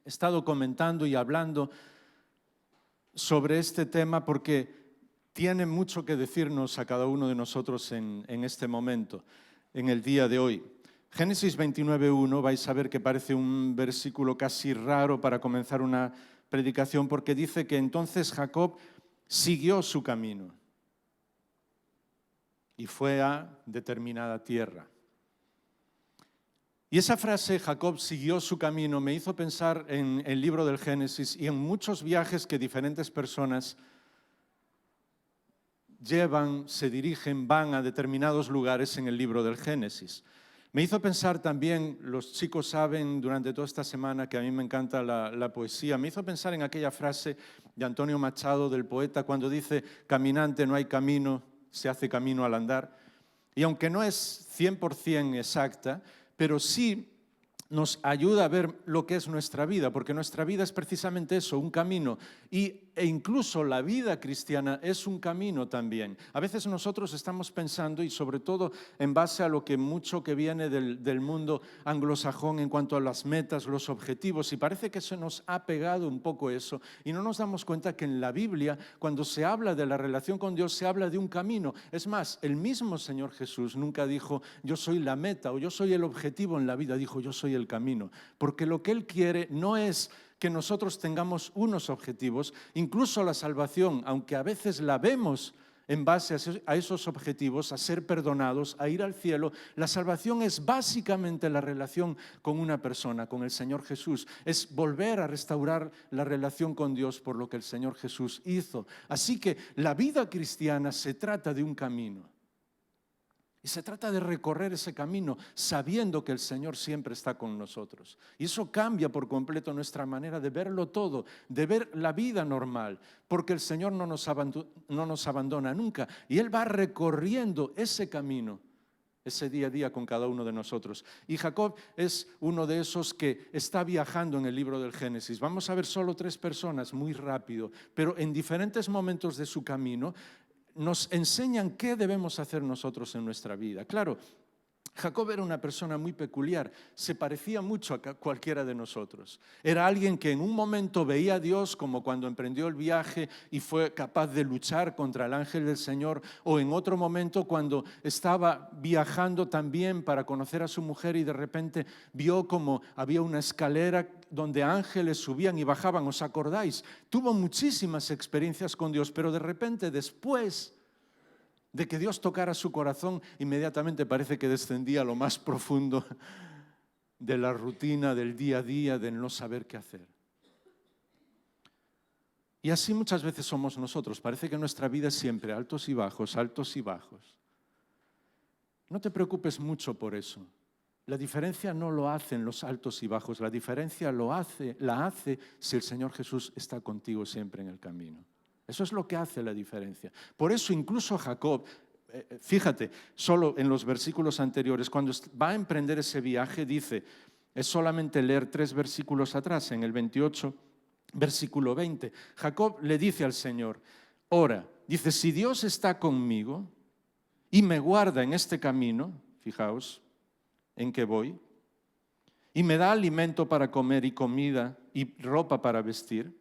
He estado comentando y hablando sobre este tema porque tiene mucho que decirnos a cada uno de nosotros en este momento, en el día de hoy. Génesis 29:1, vais a ver que parece un versículo casi raro para comenzar una predicación, porque dice que entonces Jacob siguió su camino y fue a determinada tierra. Y esa frase, Jacob siguió su camino, me hizo pensar en el libro del Génesis y en muchos viajes que diferentes personas llevan, se dirigen, van a determinados lugares en el libro del Génesis. Me hizo pensar también, los chicos saben durante toda esta semana que a mí me encanta la poesía, me hizo pensar en aquella frase de Antonio Machado, del poeta, cuando dice: caminante no hay camino, se hace camino al andar. Y aunque no es 100% exacta, pero sí nos ayuda a ver lo que es nuestra vida, porque nuestra vida es precisamente eso, un camino. E incluso la vida cristiana es un camino también. A veces nosotros estamos pensando, y sobre todo en base a lo que mucho que viene del mundo anglosajón en cuanto a las metas, los objetivos, y parece que se nos ha pegado un poco eso, y no nos damos cuenta que en la Biblia, cuando se habla de la relación con Dios, se habla de un camino. Es más, el mismo Señor Jesús nunca dijo: yo soy la meta o yo soy el objetivo en la vida, dijo: yo soy el camino, porque lo que Él quiere no es que nosotros tengamos unos objetivos, incluso la salvación, aunque a veces la vemos en base a esos objetivos, a ser perdonados, a ir al cielo, la salvación es básicamente la relación con una persona, con el Señor Jesús. Es volver a restaurar la relación con Dios por lo que el Señor Jesús hizo. Así que la vida cristiana se trata de un camino. Y se trata de recorrer ese camino sabiendo que el Señor siempre está con nosotros. Y eso cambia por completo nuestra manera de verlo todo, de ver la vida normal, porque el Señor no nos abandona nunca. Y Él va recorriendo ese camino, ese día a día con cada uno de nosotros. Y Jacob es uno de esos que está viajando en el libro del Génesis. Vamos a ver solo 3 personas muy rápido, pero en diferentes momentos de su camino nos enseñan qué debemos hacer nosotros en nuestra vida. Claro, Jacob era una persona muy peculiar, se parecía mucho a cualquiera de nosotros. Era alguien que en un momento veía a Dios, como cuando emprendió el viaje y fue capaz de luchar contra el ángel del Señor, o en otro momento cuando estaba viajando también para conocer a su mujer y de repente vio como había una escalera donde ángeles subían y bajaban, ¿os acordáis? Tuvo muchísimas experiencias con Dios, pero de repente después de que Dios tocara su corazón, inmediatamente parece que descendía a lo más profundo de la rutina, del día a día, del no saber qué hacer. Y así muchas veces somos nosotros. Parece que nuestra vida es siempre altos y bajos, altos y bajos. No te preocupes mucho por eso. La diferencia no lo hacen los altos y bajos, la diferencia la hace si el Señor Jesús está contigo siempre en el camino. Eso es lo que hace la diferencia. Por eso incluso Jacob, fíjate, solo en los versículos anteriores, cuando va a emprender ese viaje, dice, es solamente leer 3 versículos atrás, en el 28, versículo 20, Jacob le dice al Señor, ora, dice, si Dios está conmigo y me guarda en este camino, fijaos en que voy, y me da alimento para comer y comida y ropa para vestir,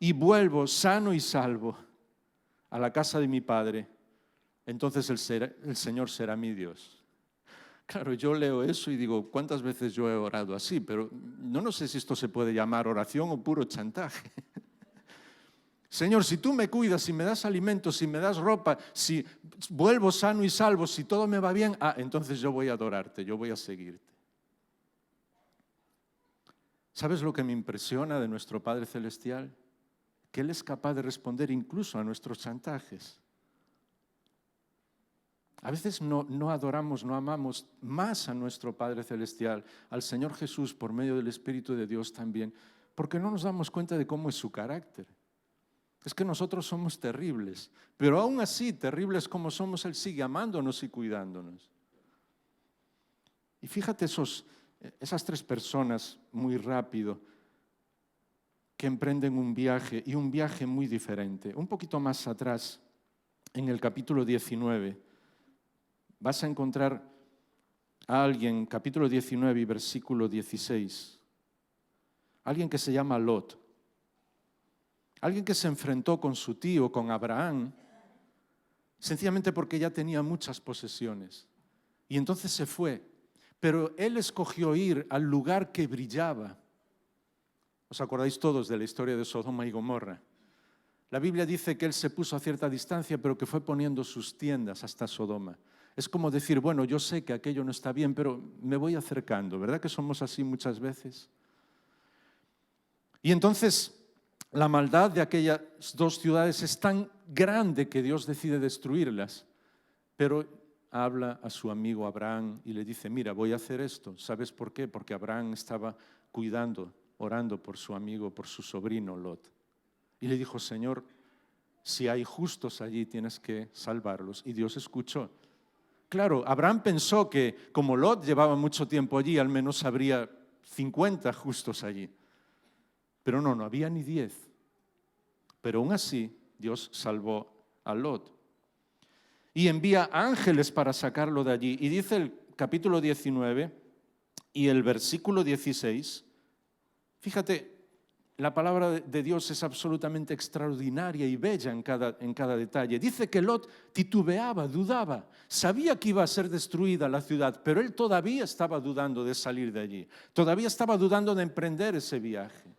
y vuelvo sano y salvo a la casa de mi padre, entonces el Señor será mi Dios. Claro, yo leo eso y digo, ¿cuántas veces yo he orado así? Pero no sé si esto se puede llamar oración o puro chantaje. Señor, si tú me cuidas, si me das alimento, si me das ropa, si vuelvo sano y salvo, si todo me va bien, entonces yo voy a adorarte, yo voy a seguirte. ¿Sabes lo que me impresiona de nuestro Padre Celestial? Que Él es capaz de responder incluso a nuestros chantajes. A veces no adoramos, no amamos más a nuestro Padre Celestial, al Señor Jesús por medio del Espíritu de Dios también, porque no nos damos cuenta de cómo es su carácter. Es que nosotros somos terribles, pero aún así, terribles como somos, Él sigue amándonos y cuidándonos. Y fíjate esas 3 personas muy rápido que emprenden un viaje, y un viaje muy diferente. Un poquito más atrás, en el capítulo 19, vas a encontrar a alguien, capítulo 19 y versículo 16. alguien que se llama Lot, alguien que se enfrentó con su tío, con Abraham, sencillamente porque ya tenía muchas posesiones. Y entonces se fue, pero él escogió ir al lugar que brillaba. ¿Os acordáis todos de la historia de Sodoma y Gomorra? La Biblia dice que él se puso a cierta distancia, pero que fue poniendo sus tiendas hasta Sodoma. Es como decir, bueno, yo sé que aquello no está bien, pero me voy acercando. ¿Verdad que somos así muchas veces? Y entonces la maldad de aquellas dos ciudades es tan grande que Dios decide destruirlas, pero habla a su amigo Abraham y le dice, mira, voy a hacer esto. ¿Sabes por qué? Porque Abraham estaba cuidando, orando por su amigo, por su sobrino Lot. Y le dijo, Señor, si hay justos allí, tienes que salvarlos. Y Dios escuchó. Claro, Abraham pensó que como Lot llevaba mucho tiempo allí, al menos habría 50 justos allí. Pero no había ni 10. Pero aún así, Dios salvó a Lot. Y envía ángeles para sacarlo de allí. Y dice el capítulo 19 y el versículo 16, fíjate, la palabra de Dios es absolutamente extraordinaria y bella en cada detalle. Dice que Lot titubeaba, dudaba, sabía que iba a ser destruida la ciudad, pero él todavía estaba dudando de salir de allí, todavía estaba dudando de emprender ese viaje.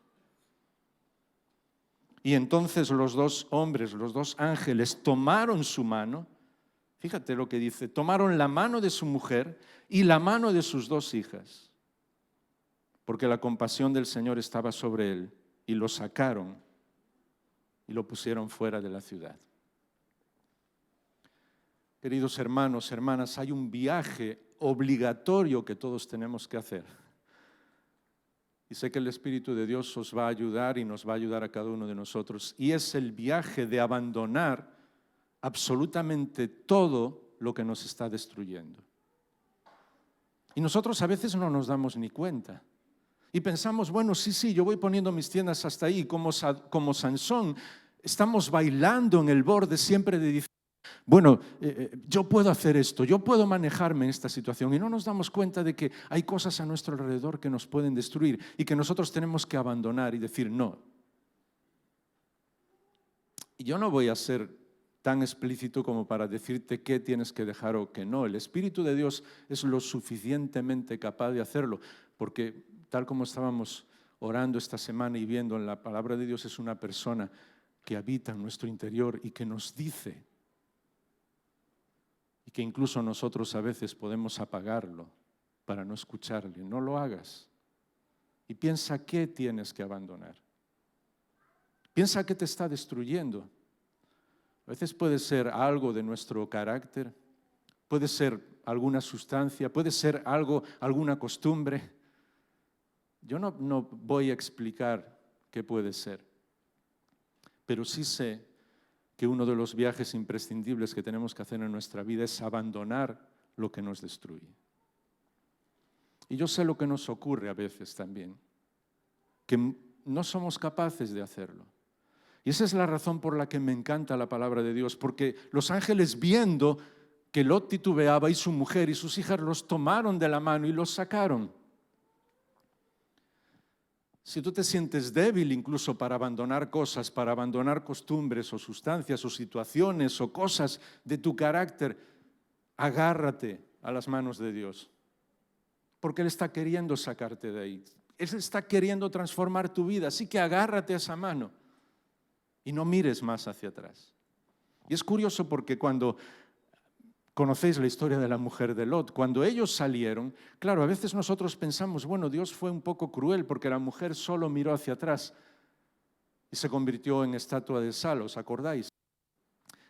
Y entonces los dos hombres, los dos ángeles, tomaron su mano, fíjate lo que dice, tomaron la mano de su mujer y la mano de sus dos hijas, porque la compasión del Señor estaba sobre él. Y lo sacaron y lo pusieron fuera de la ciudad. Queridos hermanos, hermanas, hay un viaje obligatorio que todos tenemos que hacer. Y sé que el Espíritu de Dios os va a ayudar y nos va a ayudar a cada uno de nosotros. Y es el viaje de abandonar absolutamente todo lo que nos está destruyendo. Y nosotros a veces no nos damos ni cuenta. Y pensamos, bueno, sí, yo voy poniendo mis tiendas hasta ahí, como Sansón, estamos bailando en el borde siempre de decir, bueno, yo puedo hacer esto, yo puedo manejarme en esta situación, y no nos damos cuenta de que hay cosas a nuestro alrededor que nos pueden destruir y que nosotros tenemos que abandonar y decir no. Y yo no voy a ser tan explícito como para decirte qué tienes que dejar o qué no. El Espíritu de Dios es lo suficientemente capaz de hacerlo, porque tal como estábamos orando esta semana y viendo en la palabra de Dios, es una persona que habita en nuestro interior y que nos dice, y que incluso nosotros a veces podemos apagarlo para no escucharle. No lo hagas. Y piensa qué tienes que abandonar. Piensa qué te está destruyendo. A veces puede ser algo de nuestro carácter, puede ser alguna sustancia, puede ser algo, alguna costumbre. Yo no voy a explicar qué puede ser, pero sí sé que uno de los viajes imprescindibles que tenemos que hacer en nuestra vida es abandonar lo que nos destruye. Y yo sé lo que nos ocurre a veces también, que no somos capaces de hacerlo. Y esa es la razón por la que me encanta la palabra de Dios, porque los ángeles, viendo que Lot titubeaba y su mujer y sus hijas, los tomaron de la mano y los sacaron. Si tú te sientes débil incluso para abandonar cosas, para abandonar costumbres o sustancias o situaciones o cosas de tu carácter, agárrate a las manos de Dios, porque Él está queriendo sacarte de ahí. Él está queriendo transformar tu vida, así que agárrate a esa mano y no mires más hacia atrás. Y es curioso porque cuando conocéis la historia de la mujer de Lot, cuando ellos salieron, claro, a veces nosotros pensamos, bueno, Dios fue un poco cruel porque la mujer solo miró hacia atrás y se convirtió en estatua de sal, ¿os acordáis?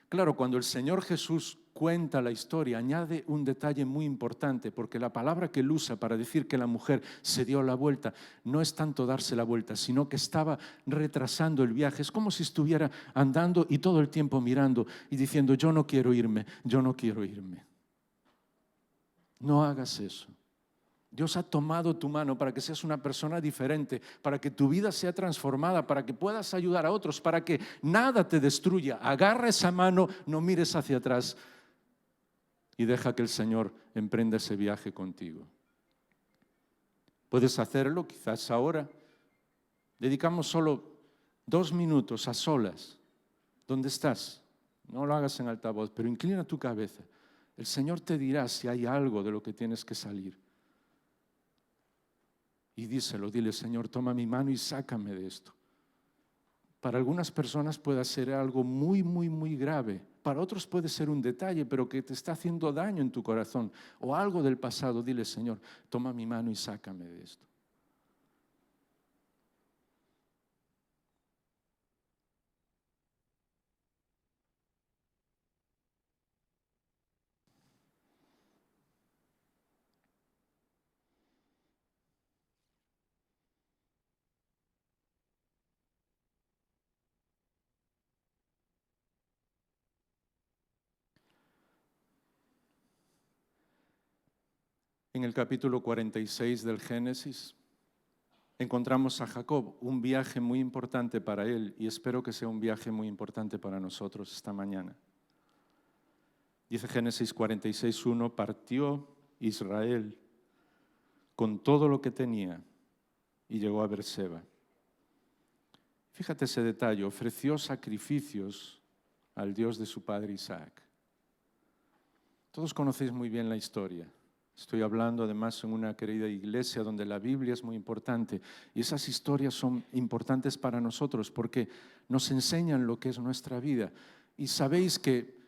Claro, cuando el Señor Jesús cuenta la historia, añade un detalle muy importante, porque la palabra que él usa para decir que la mujer se dio la vuelta no es tanto darse la vuelta, sino que estaba retrasando el viaje. Es como si estuviera andando y todo el tiempo mirando y diciendo, yo no quiero irme, yo no quiero irme. No hagas eso. Dios ha tomado tu mano para que seas una persona diferente, para que tu vida sea transformada, para que puedas ayudar a otros, para que nada te destruya. Agarra esa mano, no mires hacia atrás y deja que el Señor emprenda ese viaje contigo. Puedes hacerlo quizás ahora, dedicamos solo 2 minutos a solas. ¿Dónde estás? No lo hagas en altavoz, pero inclina tu cabeza. El Señor te dirá si hay algo de lo que tienes que salir. Y díselo, dile, Señor, toma mi mano y sácame de esto. Para algunas personas puede ser algo muy, muy, muy grave. Para otros puede ser un detalle, pero que te está haciendo daño en tu corazón. O algo del pasado. Dile, Señor, toma mi mano y sácame de esto. En el capítulo 46 del Génesis encontramos a Jacob, un viaje muy importante para él y espero que sea un viaje muy importante para nosotros esta mañana. Dice Génesis 46:1, partió Israel con todo lo que tenía y llegó a Beerseba. Fíjate ese detalle, ofreció sacrificios al Dios de su padre Isaac. Todos conocéis muy bien la historia. Estoy hablando además en una querida iglesia donde la Biblia es muy importante y esas historias son importantes para nosotros porque nos enseñan lo que es nuestra vida. Y sabéis que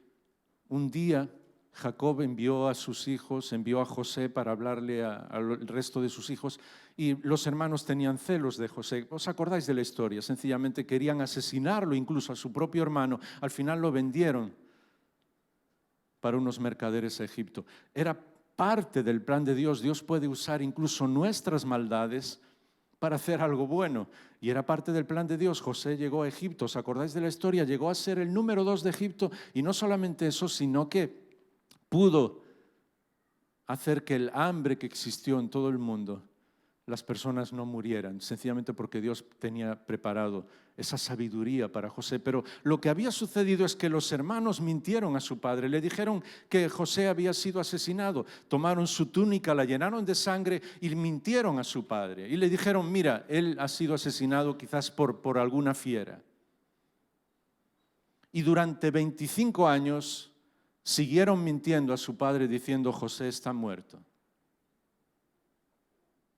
un día Jacob envió a sus hijos, envió a José para hablarle al resto de sus hijos y los hermanos tenían celos de José. ¿Os acordáis de la historia? Sencillamente querían asesinarlo, incluso a su propio hermano. Al final lo vendieron para unos mercaderes a Egipto. Era parte del plan de Dios. Dios puede usar incluso nuestras maldades para hacer algo bueno. Y era parte del plan de Dios. José llegó a Egipto, ¿os acordáis de la historia? Llegó a ser el número 2 de Egipto y no solamente eso, sino que pudo hacer que el hambre que existió en todo el mundo, las personas no murieran, sencillamente porque Dios tenía preparado esa sabiduría para José. Pero lo que había sucedido es que los hermanos mintieron a su padre, le dijeron que José había sido asesinado, tomaron su túnica, la llenaron de sangre y mintieron a su padre. Y le dijeron, mira, él ha sido asesinado quizás por alguna fiera. Y durante 25 años siguieron mintiendo a su padre diciendo, José está muerto.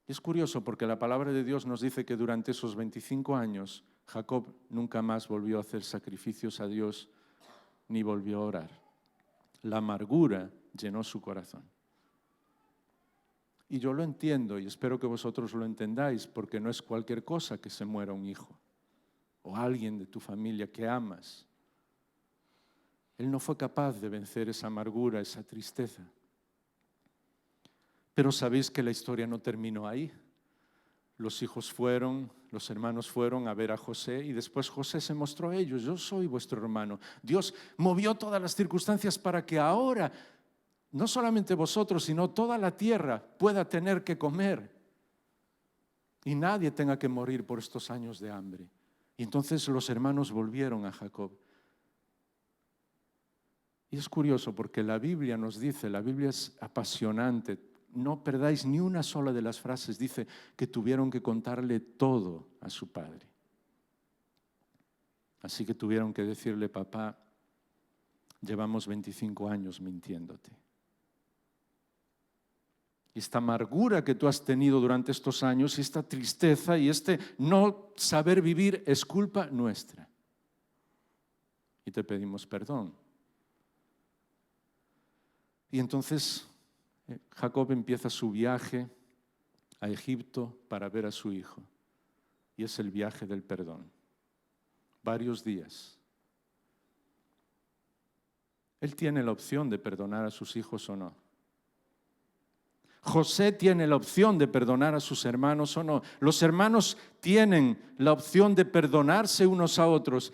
Es curioso porque la palabra de Dios nos dice que durante esos 25 años Jacob nunca más volvió a hacer sacrificios a Dios ni volvió a orar. La amargura llenó su corazón. Y yo lo entiendo y espero que vosotros lo entendáis porque no es cualquier cosa que se muera un hijo o alguien de tu familia que amas. Él no fue capaz de vencer esa amargura, esa tristeza. Pero sabéis que la historia no terminó ahí. Los hermanos fueron a ver a José y después José se mostró a ellos, yo soy vuestro hermano. Dios movió todas las circunstancias para que ahora, no solamente vosotros, sino toda la tierra pueda tener que comer y nadie tenga que morir por estos años de hambre. Y entonces los hermanos volvieron a Jacob. Y es curioso porque la Biblia nos dice, la Biblia es apasionante, no perdáis ni una sola de las frases, dice que tuvieron que contarle todo a su padre. Así que tuvieron que decirle, papá, llevamos 25 años mintiéndote. Y esta amargura que tú has tenido durante estos años, y esta tristeza y este no saber vivir es culpa nuestra. Y te pedimos perdón. Y entonces Jacob empieza su viaje a Egipto para ver a su hijo. Y es el viaje del perdón. Varios días. Él tiene la opción de perdonar a sus hijos o no. José tiene la opción de perdonar a sus hermanos o no. Los hermanos tienen la opción de perdonarse unos a otros.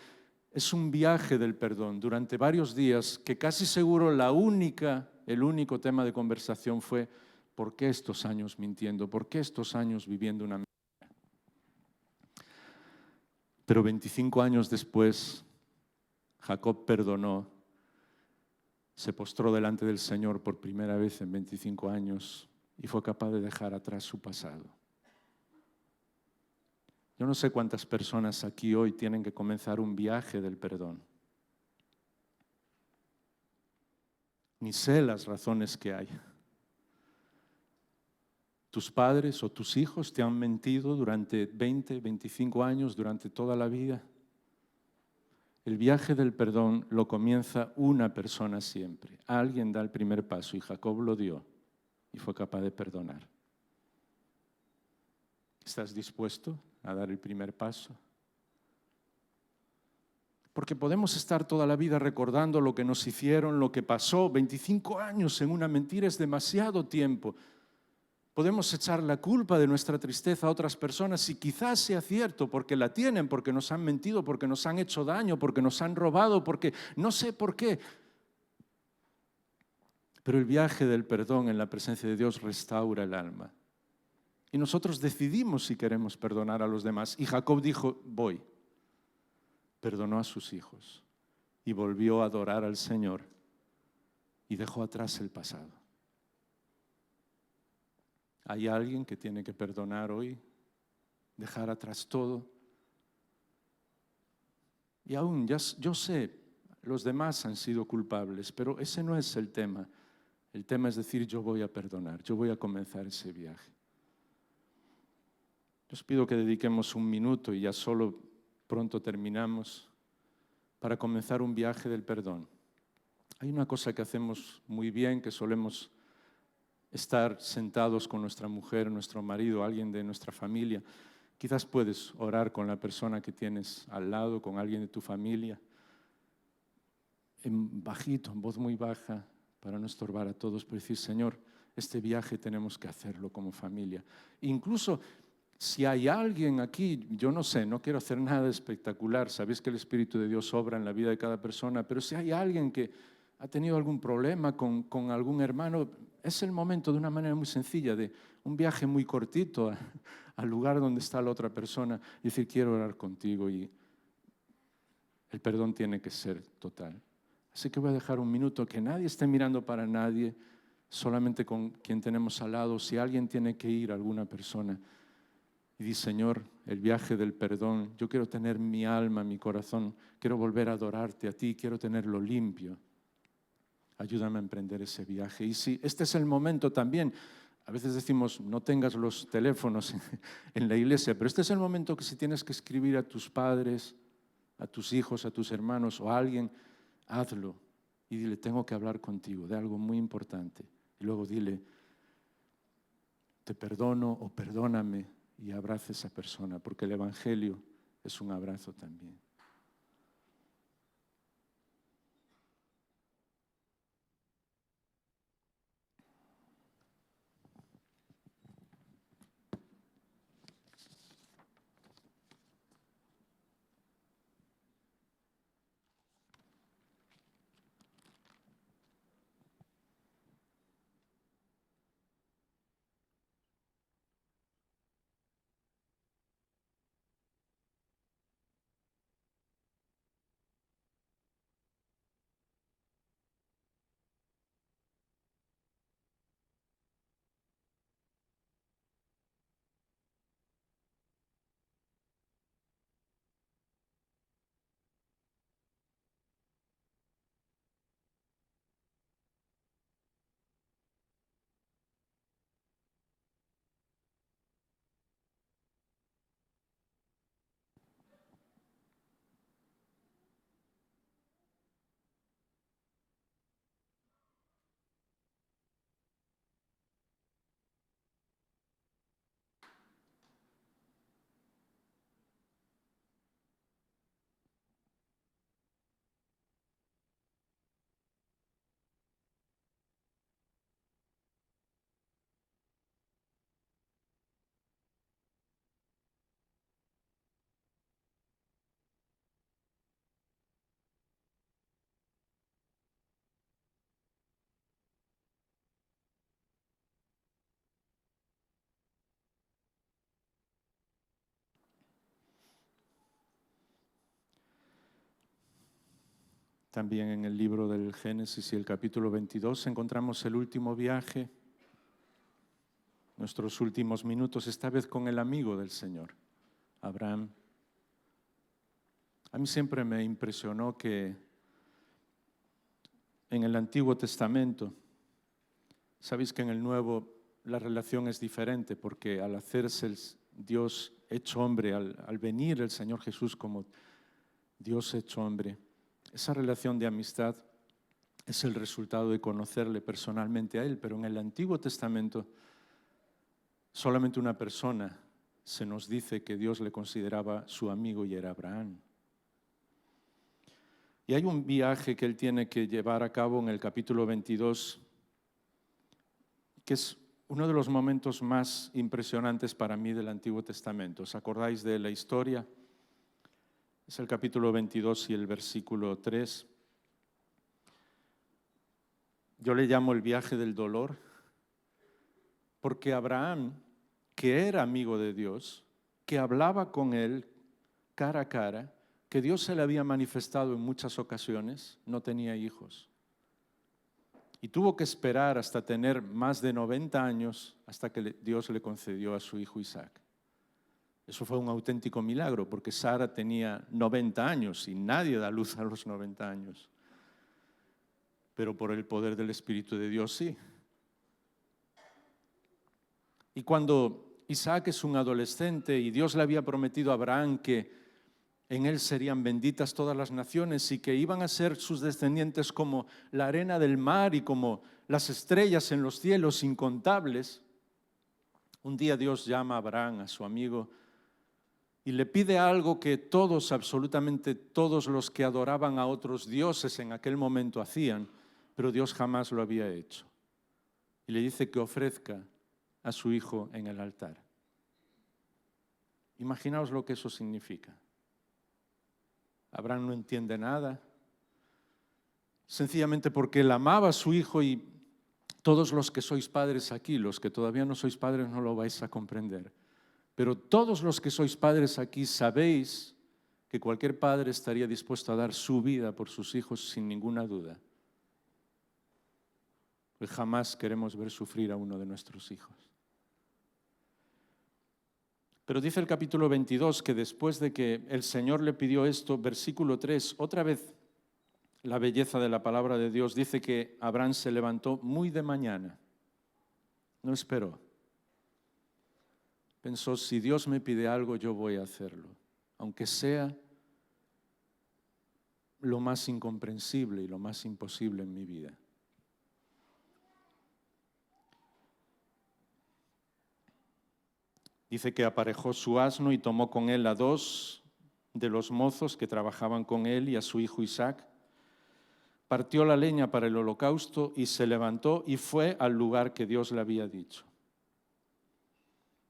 Es un viaje del perdón durante varios días que casi seguro el único tema de conversación fue ¿por qué estos años mintiendo? ¿Por qué estos años viviendo una mentira? Pero 25 años después, Jacob perdonó, se postró delante del Señor por primera vez en 25 años y fue capaz de dejar atrás su pasado. Yo no sé cuántas personas aquí hoy tienen que comenzar un viaje del perdón. Ni sé las razones que hay. Tus padres o tus hijos te han mentido durante 20, 25 años, durante toda la vida. El viaje del perdón lo comienza una persona siempre. Alguien da el primer paso y Jacob lo dio y fue capaz de perdonar. ¿Estás dispuesto a dar el primer paso? Porque podemos estar toda la vida recordando lo que nos hicieron, lo que pasó. 25 años en una mentira es demasiado tiempo. Podemos echar la culpa de nuestra tristeza a otras personas y quizás sea cierto porque la tienen, porque nos han mentido, porque nos han hecho daño, porque nos han robado, porque no sé por qué. Pero el viaje del perdón en la presencia de Dios restaura el alma. Y nosotros decidimos si queremos perdonar a los demás. Y Jacob dijo, voy. Perdonó a sus hijos y volvió a adorar al Señor y dejó atrás el pasado. ¿Hay alguien que tiene que perdonar hoy? Dejar atrás todo. Y aún, yo sé, los demás han sido culpables, pero ese no es el tema. El tema es decir, yo voy a perdonar, yo voy a comenzar ese viaje. Os pido que dediquemos un minuto y ya solo pronto terminamos para comenzar un viaje del perdón. Hay una cosa que hacemos muy bien, que solemos estar sentados con nuestra mujer, nuestro marido, alguien de nuestra familia. Quizás puedes orar con la persona que tienes al lado, con alguien de tu familia, en bajito, en voz muy baja, para no estorbar a todos, pero decir, Señor, este viaje tenemos que hacerlo como familia. Incluso si hay alguien aquí, yo no sé, no quiero hacer nada espectacular, sabéis que el Espíritu de Dios obra en la vida de cada persona, pero si hay alguien que ha tenido algún problema con algún hermano, es el momento de una manera muy sencilla, de un viaje muy cortito al lugar donde está la otra persona y decir, quiero orar contigo, y el perdón tiene que ser total. Así que voy a dejar un minuto, que nadie esté mirando para nadie, solamente con quien tenemos al lado. Si alguien tiene que ir a alguna persona y dice, Señor, el viaje del perdón, yo quiero tener mi alma, mi corazón, quiero volver a adorarte a ti, quiero tenerlo limpio. Ayúdame a emprender ese viaje. Y si este es el momento también, a veces decimos, no tengas los teléfonos en la iglesia, pero este es el momento que si tienes que escribir a tus padres, a tus hijos, a tus hermanos o a alguien, hazlo y dile, tengo que hablar contigo de algo muy importante. Y luego dile, te perdono o perdóname, y abraza a esa persona, porque el Evangelio es un abrazo también. También en el libro del Génesis y el capítulo 22 encontramos el último viaje, nuestros últimos minutos, esta vez con el amigo del Señor, Abraham. A mí siempre me impresionó que en el Antiguo Testamento, sabéis que en el Nuevo la relación es diferente, porque al hacerse Dios hecho hombre, al venir el Señor Jesús como Dios hecho hombre, esa relación de amistad es el resultado de conocerle personalmente a Él. Pero en el Antiguo Testamento solamente una persona se nos dice que Dios le consideraba su amigo y era Abraham. Y hay un viaje que él tiene que llevar a cabo en el capítulo 22, que es uno de los momentos más impresionantes para mí del Antiguo Testamento. ¿Os acordáis de la historia? Es el capítulo 22 y el versículo 3. Yo le llamo el viaje del dolor, porque Abraham, que era amigo de Dios, que hablaba con él cara a cara, que Dios se le había manifestado en muchas ocasiones, no tenía hijos. Y tuvo que esperar hasta tener más de 90 años hasta que Dios le concedió a su hijo Isaac. Eso fue un auténtico milagro, porque Sara tenía 90 años y nadie da luz a los 90 años. Pero por el poder del Espíritu de Dios sí. Y cuando Isaac es un adolescente y Dios le había prometido a Abraham que en él serían benditas todas las naciones y que iban a ser sus descendientes como la arena del mar y como las estrellas en los cielos incontables, un día Dios llama a Abraham, a su amigo, y le pide algo que todos, absolutamente todos los que adoraban a otros dioses en aquel momento hacían, pero Dios jamás lo había hecho. Y le dice que ofrezca a su hijo en el altar. Imaginaos lo que eso significa. Abraham no entiende nada, sencillamente porque él amaba a su hijo, y todos los que sois padres aquí, los que todavía no sois padres no lo vais a comprender, pero todos los que sois padres aquí sabéis que cualquier padre estaría dispuesto a dar su vida por sus hijos sin ninguna duda. Pues jamás queremos ver sufrir a uno de nuestros hijos. Pero dice el capítulo 22 que después de que el Señor le pidió esto, versículo 3, otra vez la belleza de la palabra de Dios, dice que Abraham se levantó muy de mañana, no esperó. Pensó, si Dios me pide algo, yo voy a hacerlo, aunque sea lo más incomprensible y lo más imposible en mi vida. Dice que aparejó su asno y tomó con él a 2 de los mozos que trabajaban con él y a su hijo Isaac. Partió la leña para el holocausto y se levantó y fue al lugar que Dios le había dicho.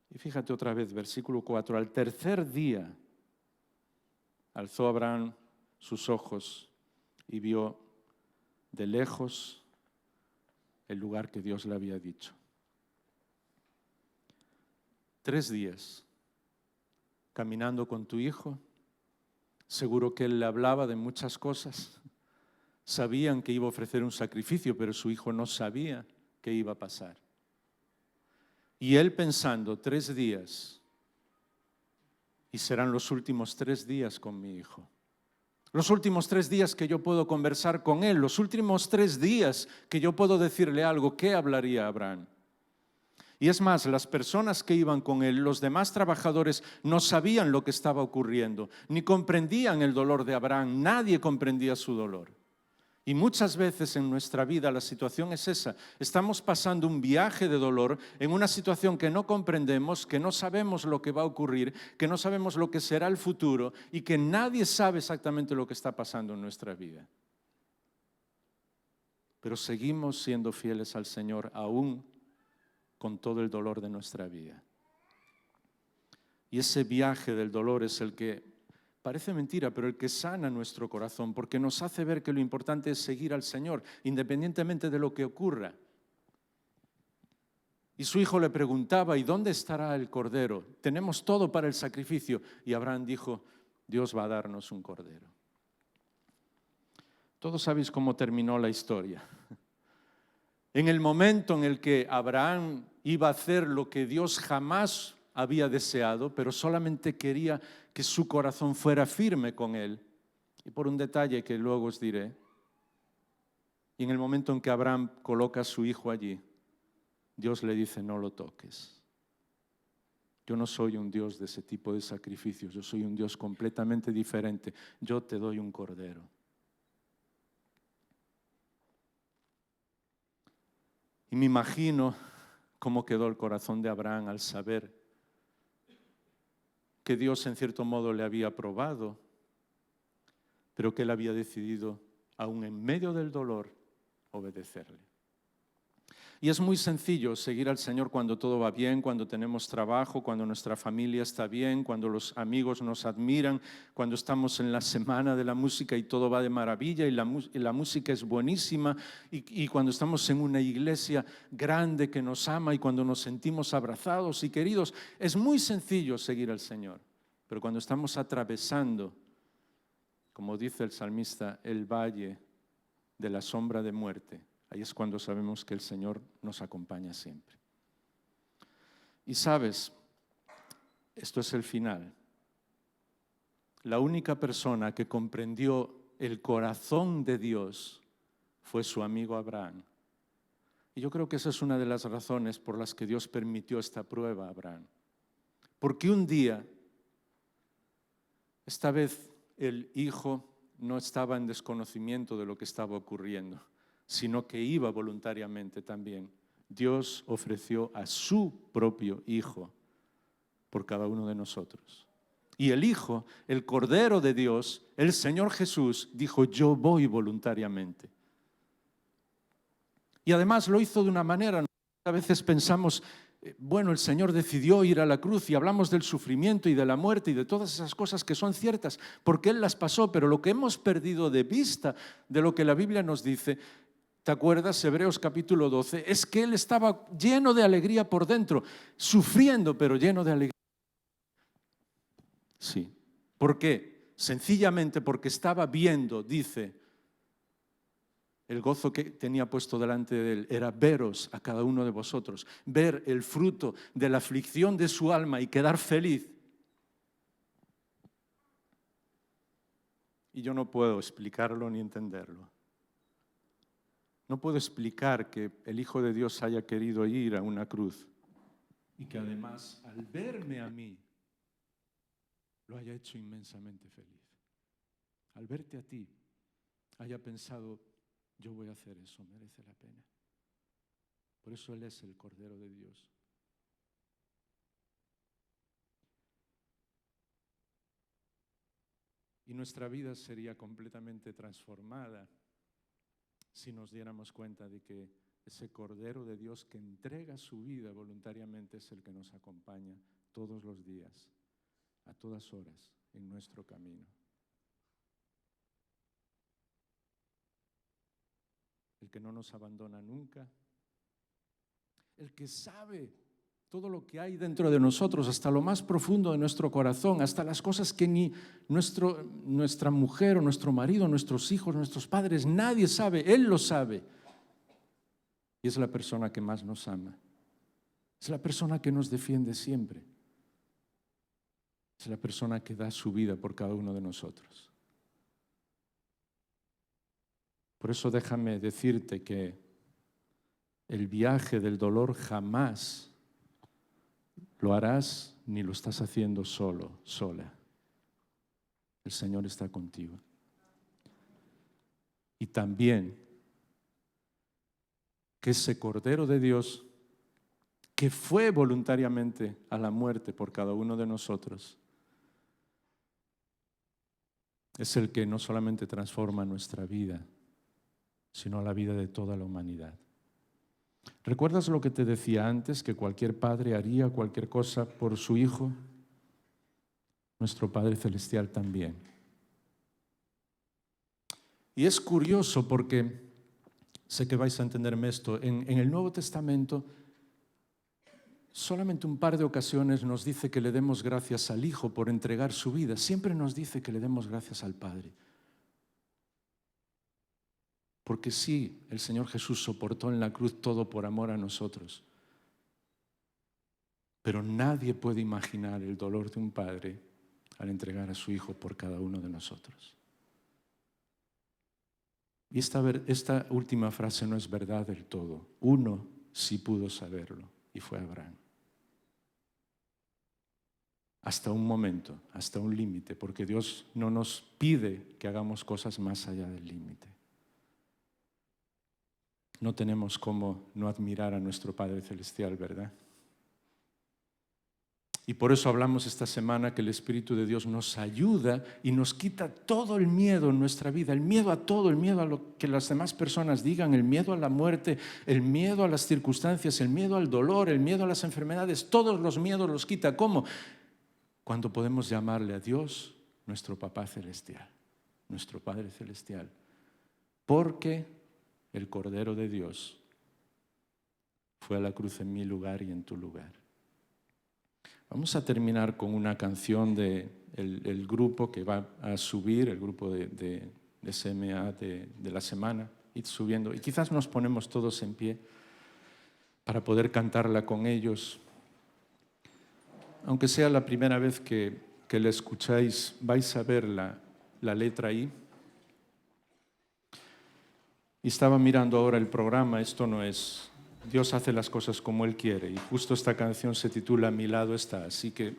Y fíjate otra vez, versículo 4. Al tercer día alzó Abraham sus ojos y vio de lejos el lugar que Dios le había dicho. 3 días caminando con tu hijo, seguro que él le hablaba de muchas cosas. Sabían que iba a ofrecer un sacrificio, pero su hijo no sabía qué iba a pasar. Y él pensando, 3 días, y serán los últimos 3 días con mi hijo. Los últimos 3 días que yo puedo conversar con él, los últimos 3 días que yo puedo decirle algo. ¿Qué hablaría Abraham? Y es más, las personas que iban con él, los demás trabajadores, no sabían lo que estaba ocurriendo, ni comprendían el dolor de Abraham. Nadie comprendía su dolor. Y muchas veces en nuestra vida la situación es esa. Estamos pasando un viaje de dolor en una situación que no comprendemos, que no sabemos lo que va a ocurrir, que no sabemos lo que será el futuro y que nadie sabe exactamente lo que está pasando en nuestra vida. Pero seguimos siendo fieles al Señor aún con todo el dolor de nuestra vida. Y ese viaje del dolor es el que parece mentira, pero el que sana nuestro corazón, porque nos hace ver que lo importante es seguir al Señor, independientemente de lo que ocurra. Y su hijo le preguntaba, ¿y dónde estará el cordero? Tenemos todo para el sacrificio. Y Abraham dijo, Dios va a darnos un cordero. Todos sabéis cómo terminó la historia. En el momento en el que Abraham iba a hacer lo que Dios jamás había deseado, pero solamente quería que su corazón fuera firme con él. Y por un detalle que luego os diré, y en el momento en que Abraham coloca a su hijo allí, Dios le dice: no lo toques. Yo no soy un Dios de ese tipo de sacrificios, yo soy un Dios completamente diferente. Yo te doy un cordero. Y me imagino cómo quedó el corazón de Abraham al saber que Dios en cierto modo le había probado, pero que él había decidido, aún en medio del dolor, obedecerle. Y es muy sencillo seguir al Señor cuando todo va bien, cuando tenemos trabajo, cuando nuestra familia está bien, cuando los amigos nos admiran, cuando estamos en la semana de la música y todo va de maravilla y la música es buenísima, y cuando estamos en una iglesia grande que nos ama y cuando nos sentimos abrazados y queridos. Es muy sencillo seguir al Señor, pero cuando estamos atravesando, como dice el salmista, el valle de la sombra de muerte, ahí es cuando sabemos que el Señor nos acompaña siempre. Y sabes, esto es el final. La única persona que comprendió el corazón de Dios fue su amigo Abraham. Y yo creo que esa es una de las razones por las que Dios permitió esta prueba a Abraham. Porque un día, esta vez el hijo no estaba en desconocimiento de lo que estaba ocurriendo, sino que iba voluntariamente también. Dios ofreció a su propio Hijo por cada uno de nosotros. Y el Hijo, el Cordero de Dios, el Señor Jesús, dijo: yo voy voluntariamente. Y además lo hizo de una manera, a veces pensamos, bueno, el Señor decidió ir a la cruz y hablamos del sufrimiento y de la muerte y de todas esas cosas que son ciertas, porque Él las pasó, pero lo que hemos perdido de vista de lo que la Biblia nos dice, ¿te acuerdas? Hebreos capítulo 12, es que Él estaba lleno de alegría por dentro, sufriendo, pero lleno de alegría. Sí. ¿Por qué? Sencillamente porque estaba viendo, dice, el gozo que tenía puesto delante de Él era veros a cada uno de vosotros, ver el fruto de la aflicción de su alma y quedar feliz. Y yo no puedo explicarlo ni entenderlo. No puedo explicar que el Hijo de Dios haya querido ir a una cruz y que además, al verme a mí, lo haya hecho inmensamente feliz. Al verte a ti, haya pensado: yo voy a hacer eso, merece la pena. Por eso Él es el Cordero de Dios. Y nuestra vida sería completamente transformada si nos diéramos cuenta de que ese Cordero de Dios que entrega su vida voluntariamente es el que nos acompaña todos los días, a todas horas, en nuestro camino. El que no nos abandona nunca, el que sabe todo lo que hay dentro de nosotros, hasta lo más profundo de nuestro corazón, hasta las cosas que ni nuestra mujer o nuestro marido, nuestros hijos, nuestros padres, nadie sabe, Él lo sabe. Y es la persona que más nos ama. Es la persona que nos defiende siempre. Es la persona que da su vida por cada uno de nosotros. Por eso déjame decirte que el viaje del dolor jamás lo harás ni lo estás haciendo solo, sola. El Señor está contigo. Y también que ese Cordero de Dios, que fue voluntariamente a la muerte por cada uno de nosotros, es el que no solamente transforma nuestra vida, sino la vida de toda la humanidad. ¿Recuerdas lo que te decía antes, que cualquier padre haría cualquier cosa por su hijo? Nuestro Padre Celestial también. Y es curioso porque, sé que vais a entenderme esto, en el Nuevo Testamento solamente un par de ocasiones nos dice que le demos gracias al Hijo por entregar su vida. Siempre nos dice que le demos gracias al Padre. Porque sí, el Señor Jesús soportó en la cruz todo por amor a nosotros. Pero nadie puede imaginar el dolor de un padre al entregar a su hijo por cada uno de nosotros. Y esta última frase no es verdad del todo. Uno sí pudo saberlo y fue Abraham. Hasta un momento, hasta un límite, porque Dios no nos pide que hagamos cosas más allá del límite. No tenemos cómo no admirar a nuestro Padre Celestial, ¿verdad? Y por eso hablamos esta semana que el Espíritu de Dios nos ayuda y nos quita todo el miedo en nuestra vida, el miedo a todo, el miedo a lo que las demás personas digan, el miedo a la muerte, el miedo a las circunstancias, el miedo al dolor, el miedo a las enfermedades, todos los miedos los quita. ¿Cómo? Cuando podemos llamarle a Dios nuestro Papá Celestial, nuestro Padre Celestial, porque el Cordero de Dios fue a la cruz en mi lugar y en tu lugar. Vamos a terminar con una canción del grupo que va a subir, el grupo de SMA de la semana, ir subiendo. Y quizás nos ponemos todos en pie para poder cantarla con ellos. Aunque sea la primera vez que la escucháis, vais a ver la letra ahí. Y estaba mirando ahora el programa, esto no es... Dios hace las cosas como Él quiere y justo esta canción se titula A mi lado está, así que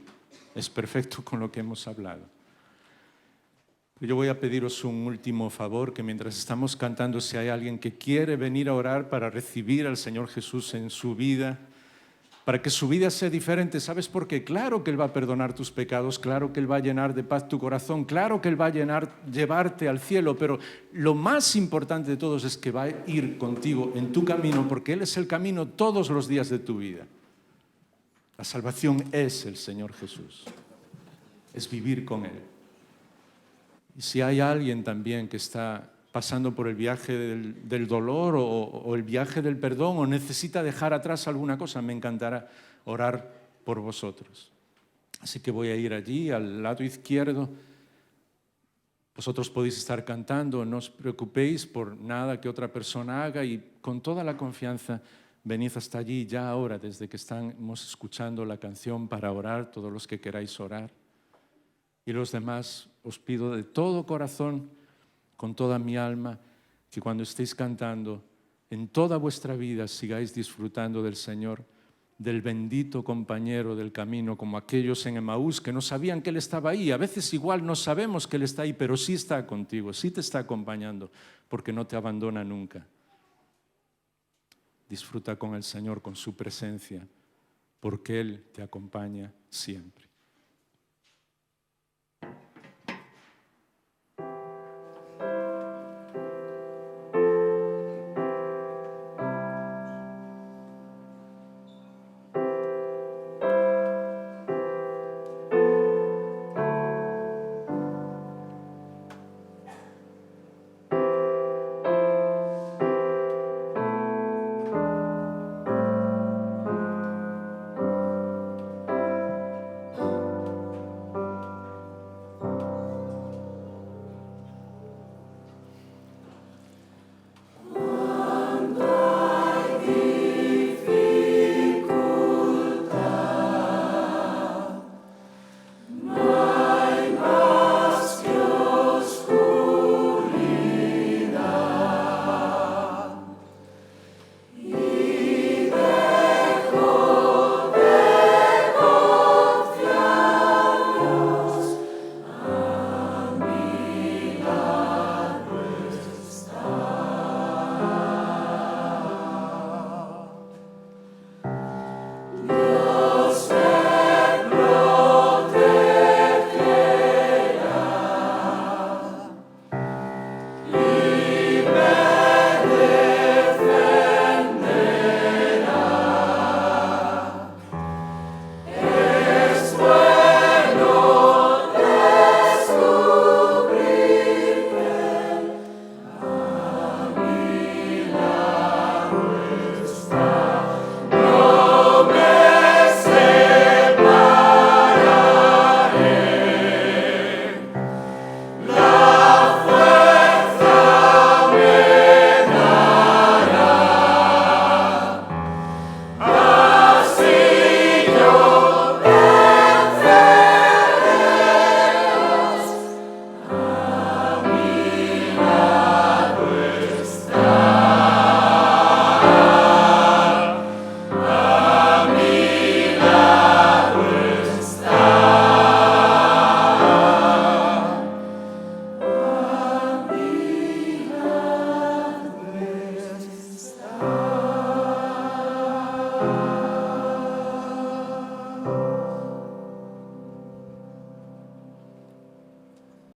es perfecto con lo que hemos hablado. Yo voy a pediros un último favor, que mientras estamos cantando, si hay alguien que quiere venir a orar para recibir al Señor Jesús en su vida, para que su vida sea diferente, ¿sabes por qué? Claro que Él va a perdonar tus pecados, claro que Él va a llenar de paz tu corazón, claro que Él va a llevarte al cielo, pero lo más importante de todos es que va a ir contigo en tu camino, porque Él es el camino todos los días de tu vida. La salvación es el Señor Jesús, es vivir con Él. Y si hay alguien también que está pasando por el viaje del dolor o el viaje del perdón o necesita dejar atrás alguna cosa, me encantará orar por vosotros. Así que voy a ir allí al lado izquierdo. Vosotros podéis estar cantando, no os preocupéis por nada que otra persona haga y con toda la confianza venid hasta allí ya ahora, desde que estamos escuchando la canción para orar, todos los que queráis orar. Y los demás os pido de todo corazón, con toda mi alma, que cuando estéis cantando, en toda vuestra vida sigáis disfrutando del Señor, del bendito compañero del camino, como aquellos en Emaús que no sabían que Él estaba ahí. A veces igual no sabemos que Él está ahí, pero sí está contigo, sí te está acompañando, porque no te abandona nunca. Disfruta con el Señor, con su presencia, porque Él te acompaña siempre.